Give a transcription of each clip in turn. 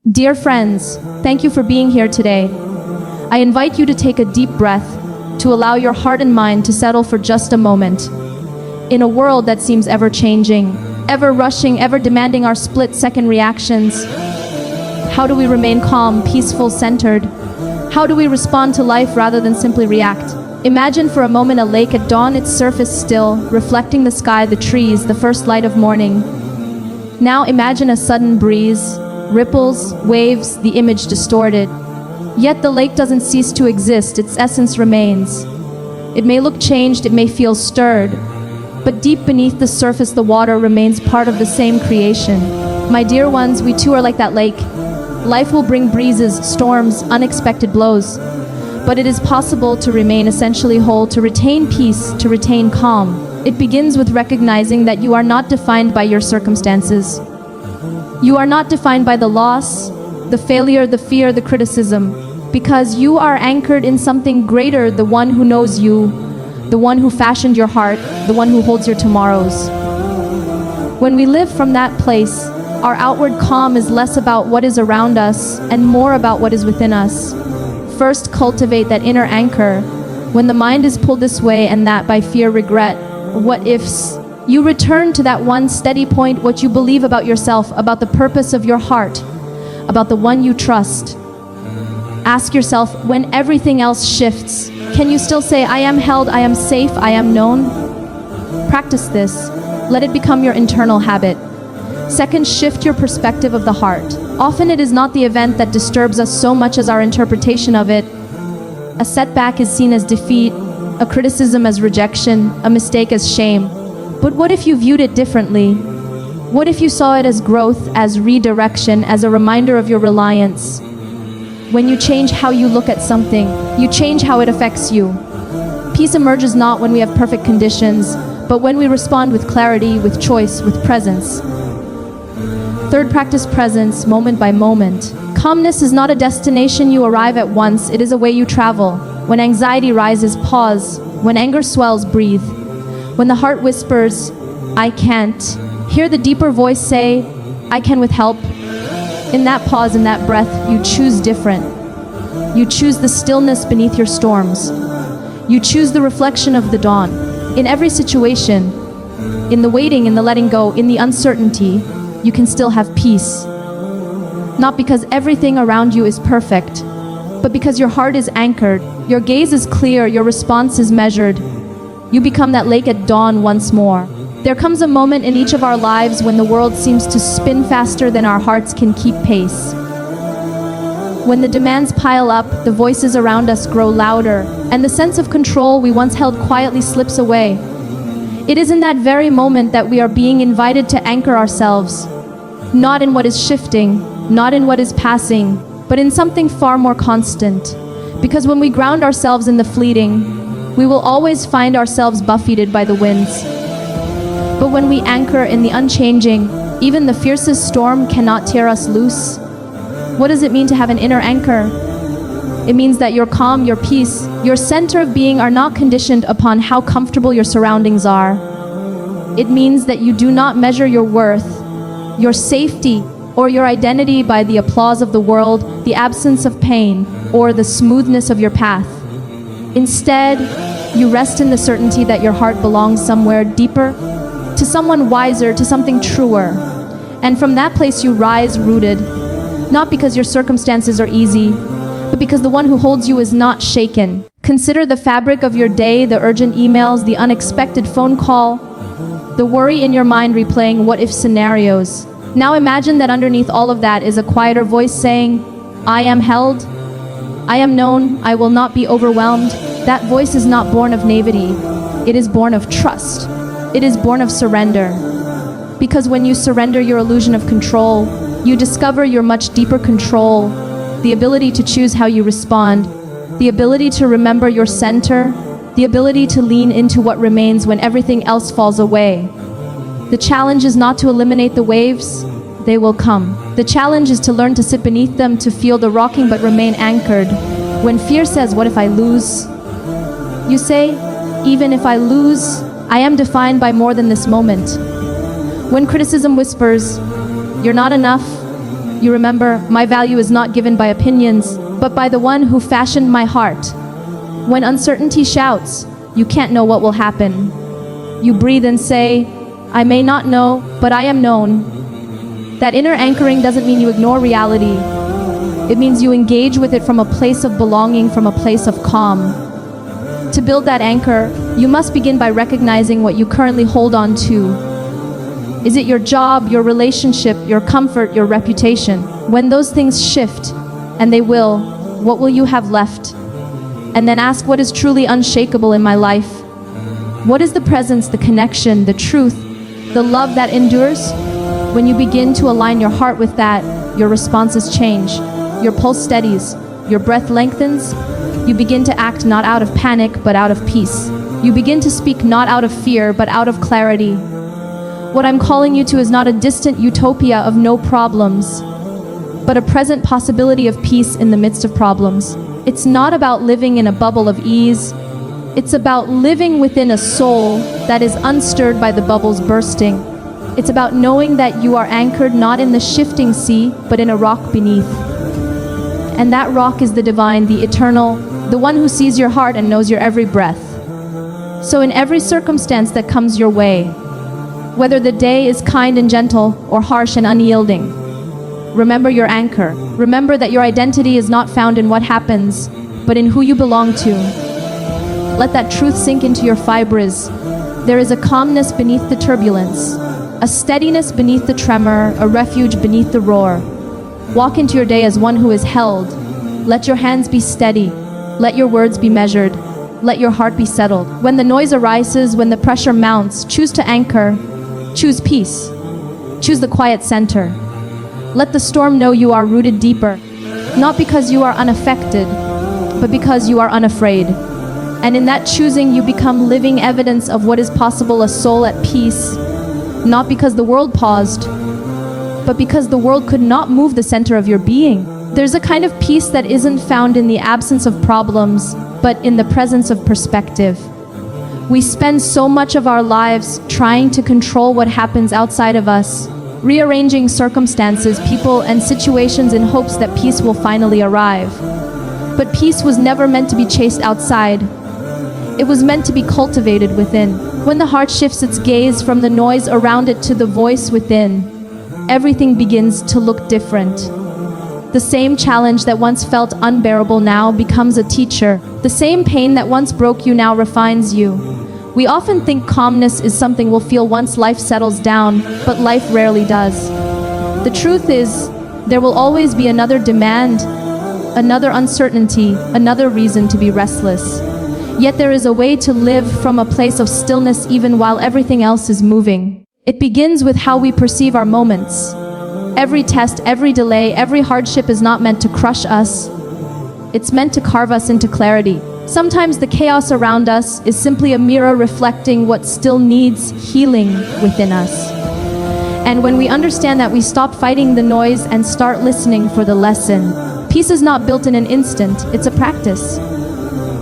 Dear friends, thank you for being here today. I invite you to take a deep breath, to allow your heart and mind to settle for just a moment. In a world that seems ever changing, ever rushing, ever demanding our split-second reactions, how do we remain calm, peaceful, centered? How do we respond to life rather than simply react? Imagine for a moment a lake at dawn, its surface still, reflecting the sky, the trees, the first light of morning. Now imagine a sudden breeze, ripples, waves, the image distorted. Yet the lake doesn't cease to exist, its essence remains. It may look changed, it may feel stirred, but deep beneath the surface the water remains part of the same creation. My dear ones, we too are like that lake. Life will bring breezes, storms, unexpected blows. But it is possible to remain essentially whole, to retain peace, to retain calm. It begins with recognizing that you are not defined by your circumstances. You are not defined by the loss, the failure, the fear, the criticism, because you are anchored in something greater, the one who knows you, the one who fashioned your heart, the one who holds your tomorrows. When we live from that place, our outward calm is less about what is around us and more about what is within us. First, cultivate that inner anchor. When the mind is pulled this way and that by fear, regret, what ifs, you return to that one steady point, what you believe about yourself, about the purpose of your heart, about the one you trust. Ask yourself, when everything else shifts, can you still say, I am held, I am safe, I am known? Practice this. Let it become your internal habit. Second, shift your perspective of the heart. Often it is not the event that disturbs us so much as our interpretation of it. A setback is seen as defeat, a criticism as rejection, a mistake as shame. But what if you viewed it differently? What if you saw it as growth, as redirection, as a reminder of your reliance? When you change how you look at something, you change how it affects you. Peace emerges not when we have perfect conditions, but when we respond with clarity, with choice, with presence. Third, practice presence, moment by moment. Calmness is not a destination you arrive at once, it is a way you travel. When anxiety rises, pause. When anger swells, breathe. When the heart whispers, I can't, hear the deeper voice say, I can with help. In that pause, in that breath, you choose different. You choose the stillness beneath your storms. You choose the reflection of the dawn. In every situation, in the waiting, in the letting go, in the uncertainty, you can still have peace. Not because everything around you is perfect, but because your heart is anchored, your gaze is clear, your response is measured. You become that lake at dawn once more. There comes a moment in each of our lives when the world seems to spin faster than our hearts can keep pace. When the demands pile up, the voices around us grow louder, and the sense of control we once held quietly slips away. It is in that very moment that we are being invited to anchor ourselves, not in what is shifting, not in what is passing, but in something far more constant. Because when we ground ourselves in the fleeting, we will always find ourselves buffeted by the winds. But when we anchor in the unchanging, even the fiercest storm cannot tear us loose. What does it mean to have an inner anchor? It means that your calm, your peace, your center of being are not conditioned upon how comfortable your surroundings are. It means that you do not measure your worth, your safety, or your identity by the applause of the world, the absence of pain, or the smoothness of your path. Instead, you rest in the certainty that your heart belongs somewhere deeper, to someone wiser, to something truer. And from that place you rise rooted, not because your circumstances are easy, but because the one who holds you is not shaken. Consider the fabric of your day, the urgent emails, the unexpected phone call, the worry in your mind replaying what-if scenarios. Now imagine that underneath all of that is a quieter voice saying, I am held, I am known, I will not be overwhelmed. That voice is not born of naivety, it is born of trust. It is born of surrender. Because when you surrender your illusion of control, you discover your much deeper control, the ability to choose how you respond, the ability to remember your center, the ability to lean into what remains when everything else falls away. The challenge is not to eliminate the waves, they will come. The challenge is to learn to sit beneath them, to feel the rocking but remain anchored. When fear says, what if I lose? You say, even if I lose, I am defined by more than this moment. When criticism whispers, you're not enough, You remember, my value is not given by opinions, but by the one who fashioned my heart. When uncertainty shouts, you can't know what will happen. You breathe and say, I may not know, but I am known. That inner anchoring doesn't mean you ignore reality. It means you engage with it from a place of belonging, from a place of calm. To build that anchor, you must begin by recognizing what you currently hold on to. Is it your job, your relationship, your comfort, your reputation? When those things shift, and they will, what will you have left? And then ask, what is truly unshakable in my life? What is the presence, the connection, the truth, the love that endures? When you begin to align your heart with that, your responses change. Your pulse steadies, your breath lengthens. You begin to act not out of panic, but out of peace. You begin to speak not out of fear, but out of clarity. What I'm calling you to is not a distant utopia of no problems, but a present possibility of peace in the midst of problems. It's not about living in a bubble of ease. It's about living within a soul that is unstirred by the bubbles bursting. It's about knowing that you are anchored not in the shifting sea, but in a rock beneath. And that rock is the divine, the eternal, the one who sees your heart and knows your every breath. So in every circumstance that comes your way, whether the day is kind and gentle or harsh and unyielding, remember your anchor. Remember that your identity is not found in what happens, but in who you belong to. Let that truth sink into your fibers. There is a calmness beneath the turbulence, a steadiness beneath the tremor, a refuge beneath the roar. Walk into your day as one who is held. Let your hands be steady. Let your words be measured. Let your heart be settled. When the noise arises, when the pressure mounts, choose to anchor. Choose peace. Choose the quiet center. Let the storm know you are rooted deeper, not because you are unaffected, but because you are unafraid. And in that choosing, you become living evidence of what is possible, a soul at peace, not because the world paused, but because the world could not move the center of your being. There's a kind of peace that isn't found in the absence of problems, but in the presence of perspective. We spend so much of our lives trying to control what happens outside of us, rearranging circumstances, people, and situations in hopes that peace will finally arrive. But peace was never meant to be chased outside. It was meant to be cultivated within. When the heart shifts its gaze from the noise around it to the voice within, everything begins to look different. The same challenge that once felt unbearable now becomes a teacher. The same pain that once broke you now refines you. We often think calmness is something we'll feel once life settles down, but life rarely does. The truth is, there will always be another demand, another uncertainty, another reason to be restless. Yet there is a way to live from a place of stillness even while everything else is moving. It begins with how we perceive our moments. Every test, every delay, every hardship is not meant to crush us. It's meant to carve us into clarity. Sometimes the chaos around us is simply a mirror reflecting what still needs healing within us. And when we understand that, we stop fighting the noise and start listening for the lesson. Peace is not built in an instant, it's a practice.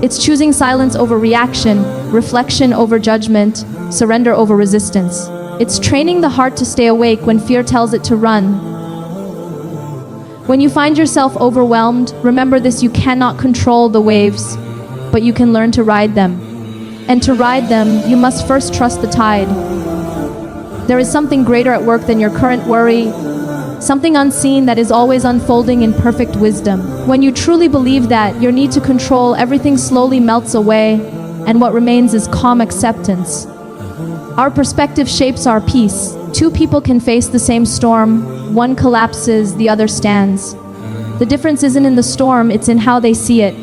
It's choosing silence over reaction, reflection over judgment, surrender over resistance. It's training the heart to stay awake when fear tells it to run. When you find yourself overwhelmed, remember this: you cannot control the waves, but you can learn to ride them. And to ride them, you must first trust the tide. There is something greater at work than your current worry, something unseen that is always unfolding in perfect wisdom. When you truly believe that, your need to control everything slowly melts away, and what remains is calm acceptance. Our perspective shapes our peace. Two people can face the same storm. One collapses, the other stands. The difference isn't in the storm, it's in how they see it.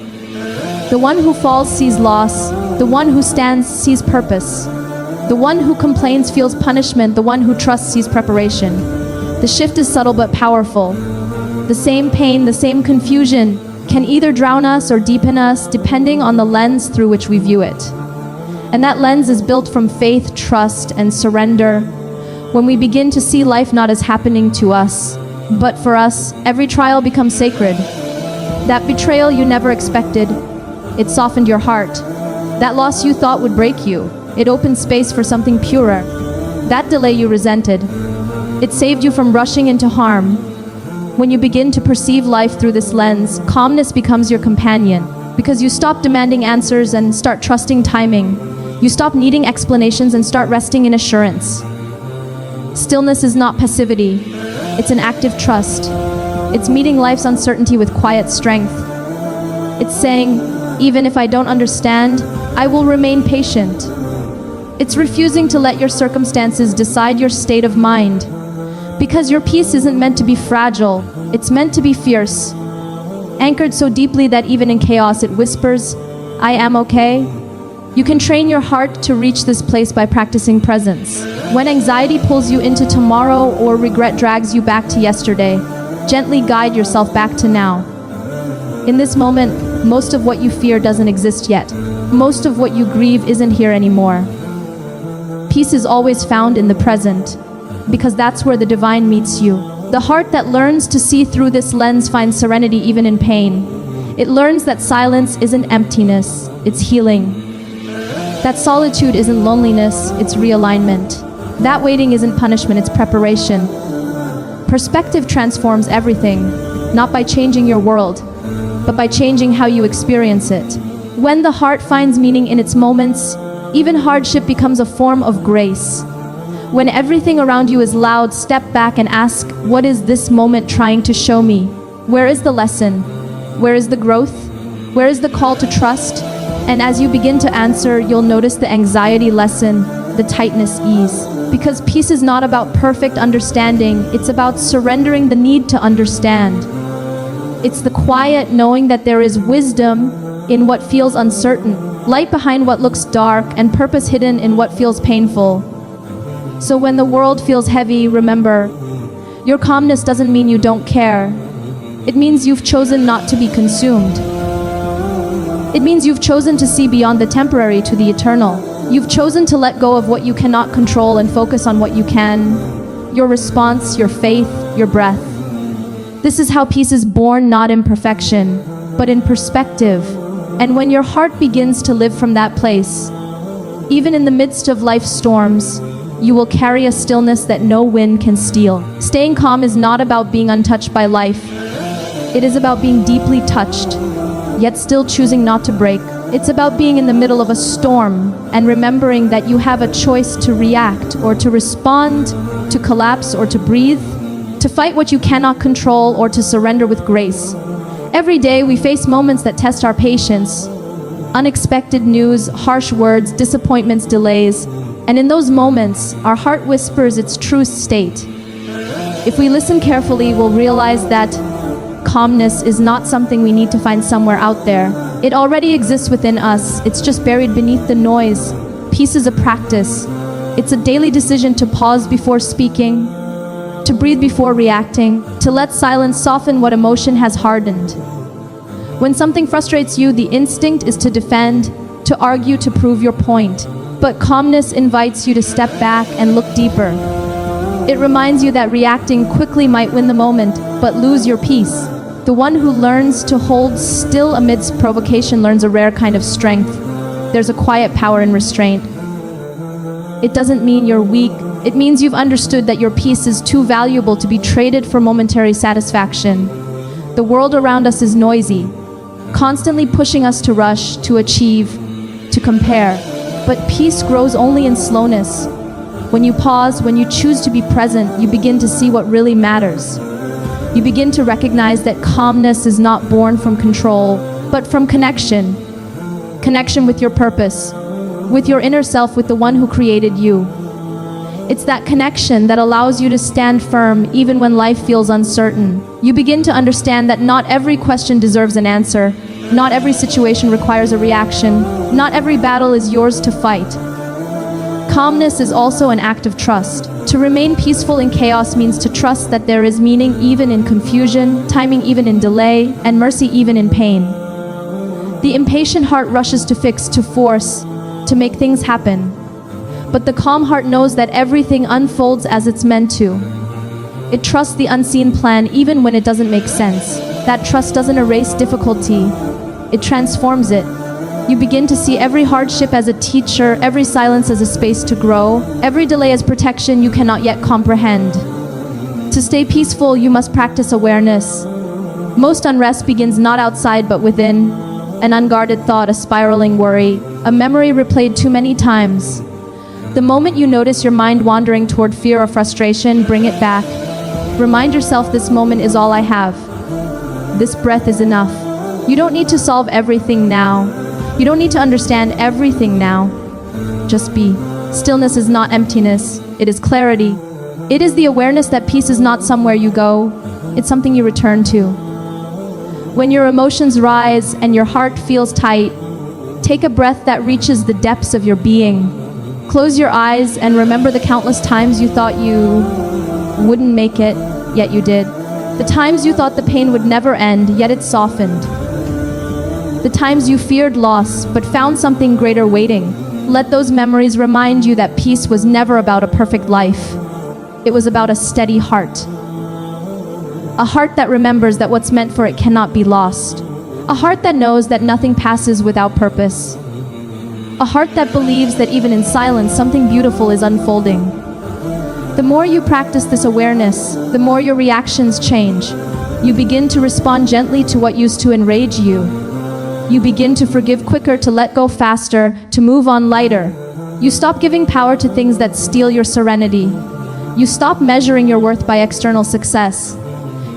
The one who falls sees loss. The one who stands sees purpose. The one who complains feels punishment. The one who trusts sees preparation. The shift is subtle but powerful. The same pain, the same confusion can either drown us or deepen us depending on the lens through which we view it. And that lens is built from faith, trust, and surrender. When we begin to see life not as happening to us, but for us, every trial becomes sacred. That betrayal you never expected, it softened your heart. That loss you thought would break you, it opened space for something purer. That delay you resented, it saved you from rushing into harm. When you begin to perceive life through this lens, calmness becomes your companion, because you stop demanding answers and start trusting timing. You stop needing explanations and start resting in assurance. Stillness is not passivity, it's an active trust. It's meeting life's uncertainty with quiet strength. It's saying, even if I don't understand, I will remain patient. It's refusing to let your circumstances decide your state of mind. Because your peace isn't meant to be fragile, it's meant to be fierce. Anchored so deeply that even in chaos it whispers, I am okay. You can train your heart to reach this place by practicing presence. When anxiety pulls you into tomorrow or regret drags you back to yesterday, gently guide yourself back to now. In this moment, most of what you fear doesn't exist yet. Most of what you grieve isn't here anymore. Peace is always found in the present, because that's where the divine meets you. The heart that learns to see through this lens finds serenity even in pain. It learns that silence isn't emptiness, it's healing. That solitude isn't loneliness, it's realignment. That waiting isn't punishment, it's preparation. Perspective transforms everything, not by changing your world, but by changing how you experience it. When the heart finds meaning in its moments, even hardship becomes a form of grace. When everything around you is loud, step back and ask, what is this moment trying to show me? Where is the lesson? Where is the growth? Where is the call to trust? And as you begin to answer, you'll notice the anxiety lessen, the tightness ease. Because peace is not about perfect understanding, it's about surrendering the need to understand. It's the quiet knowing that there is wisdom in what feels uncertain, light behind what looks dark, and purpose hidden in what feels painful. So when the world feels heavy, remember, your calmness doesn't mean you don't care. It means you've chosen not to be consumed. It means you've chosen to see beyond the temporary to the eternal. You've chosen to let go of what you cannot control and focus on what you can. Your response, your faith, your breath. This is how peace is born, not in perfection, but in perspective. And when your heart begins to live from that place, even in the midst of life's storms, you will carry a stillness that no wind can steal. Staying calm is not about being untouched by life. It is about being deeply touched, yet still choosing not to break. It's about being in the middle of a storm and remembering that you have a choice to react or to respond, to collapse or to breathe, to fight what you cannot control or to surrender with grace. Every day we face moments that test our patience. Unexpected news, harsh words, disappointments, delays. And in those moments, our heart whispers its true state. If we listen carefully, we'll realize that calmness is not something we need to find somewhere out there. It already exists within us. It's just buried beneath the noise. Peace is a practice. It's a daily decision to pause before speaking, to breathe before reacting, to let silence soften what emotion has hardened. When something frustrates you, the instinct is to defend, to argue, to prove your point. But calmness invites you to step back and look deeper. It reminds you that reacting quickly might win the moment, but lose your peace. The one who learns to hold still amidst provocation learns a rare kind of strength. There's a quiet power in restraint. It doesn't mean you're weak. It means you've understood that your peace is too valuable to be traded for momentary satisfaction. The world around us is noisy, constantly pushing us to rush, to achieve, to compare. But peace grows only in slowness. When you pause, when you choose to be present, you begin to see what really matters. You begin to recognize that calmness is not born from control, but from connection. Connection with your purpose, with your inner self, with the one who created you. It's that connection that allows you to stand firm even when life feels uncertain. You begin to understand that not every question deserves an answer. Not every situation requires a reaction. Not every battle is yours to fight. Calmness is also an act of trust. To remain peaceful in chaos means to trust that there is meaning even in confusion, timing even in delay, and mercy even in pain. The impatient heart rushes to fix, to force, to make things happen. But the calm heart knows that everything unfolds as it's meant to. It trusts the unseen plan even when it doesn't make sense. That trust doesn't erase difficulty. It transforms it. You begin to see every hardship as a teacher, every silence as a space to grow, every delay as protection you cannot yet comprehend. To stay peaceful, you must practice awareness. Most unrest begins not outside but within. An unguarded thought, a spiraling worry, a memory replayed too many times. The moment you notice your mind wandering toward fear or frustration, bring it back. Remind yourself, this moment is all I have. This breath is enough. You don't need to solve everything now. You don't need to understand everything now. Just be. Stillness is not emptiness, it is clarity. It is the awareness that peace is not somewhere you go, it's something you return to. When your emotions rise and your heart feels tight, take a breath that reaches the depths of your being. Close your eyes and remember the countless times you thought you wouldn't make it, yet you did. The times you thought the pain would never end, yet it softened. The times you feared loss, but found something greater waiting. Let those memories remind you that peace was never about a perfect life. It was about a steady heart. A heart that remembers that what's meant for it cannot be lost. A heart that knows that nothing passes without purpose. A heart that believes that even in silence, something beautiful is unfolding. The more you practice this awareness, the more your reactions change. You begin to respond gently to what used to enrage you. You begin to forgive quicker, to let go faster, to move on lighter. You stop giving power to things that steal your serenity. You stop measuring your worth by external success.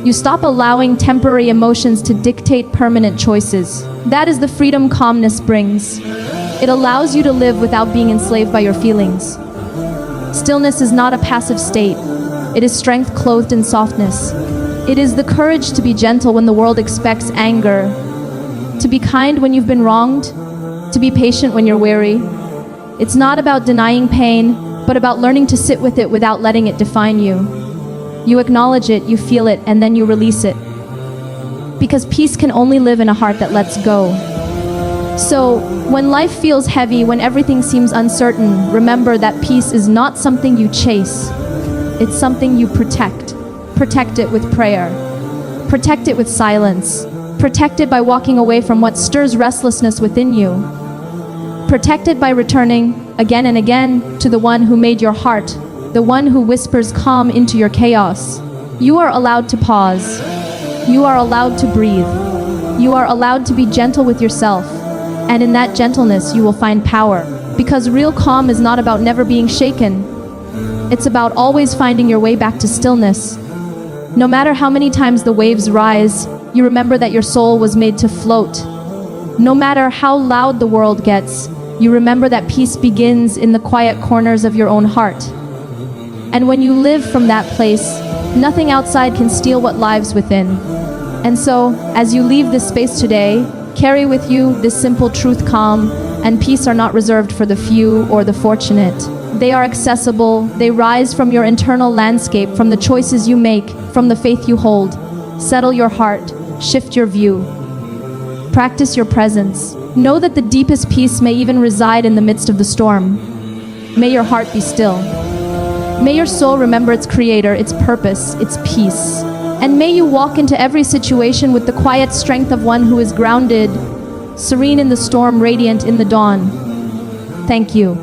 You stop allowing temporary emotions to dictate permanent choices. That is the freedom calmness brings. It allows you to live without being enslaved by your feelings. Stillness is not a passive state. It is strength clothed in softness. It is the courage to be gentle when the world expects anger, to be kind when you've been wronged, to be patient when you're weary. It's not about denying pain, but about learning to sit with it without letting it define you. You acknowledge it, you feel it, and then you release it. Because peace can only live in a heart that lets go. So, when life feels heavy, when everything seems uncertain, remember that peace is not something you chase. It's something you protect. Protect it with prayer. Protect it with silence. Protect it by walking away from what stirs restlessness within you. Protect it by returning, again and again, to the one who made your heart, the one who whispers calm into your chaos. You are allowed to pause. You are allowed to breathe. You are allowed to be gentle with yourself. And in that gentleness, you will find power. Because real calm is not about never being shaken. It's about always finding your way back to stillness. No matter how many times the waves rise, you remember that your soul was made to float. No matter how loud the world gets, you remember that peace begins in the quiet corners of your own heart. And when you live from that place, nothing outside can steal what lives within. And so, as you leave this space today, carry with you this simple truth: calm and peace are not reserved for the few or the fortunate. They are accessible. They rise from your internal landscape, from the choices you make, from the faith you hold. Settle your heart. Shift your view. Practice your presence. Know that the deepest peace may even reside in the midst of the storm. May your heart be still. May your soul remember its creator, its purpose, its peace. And may you walk into every situation with the quiet strength of one who is grounded, serene in the storm, radiant in the dawn. Thank you.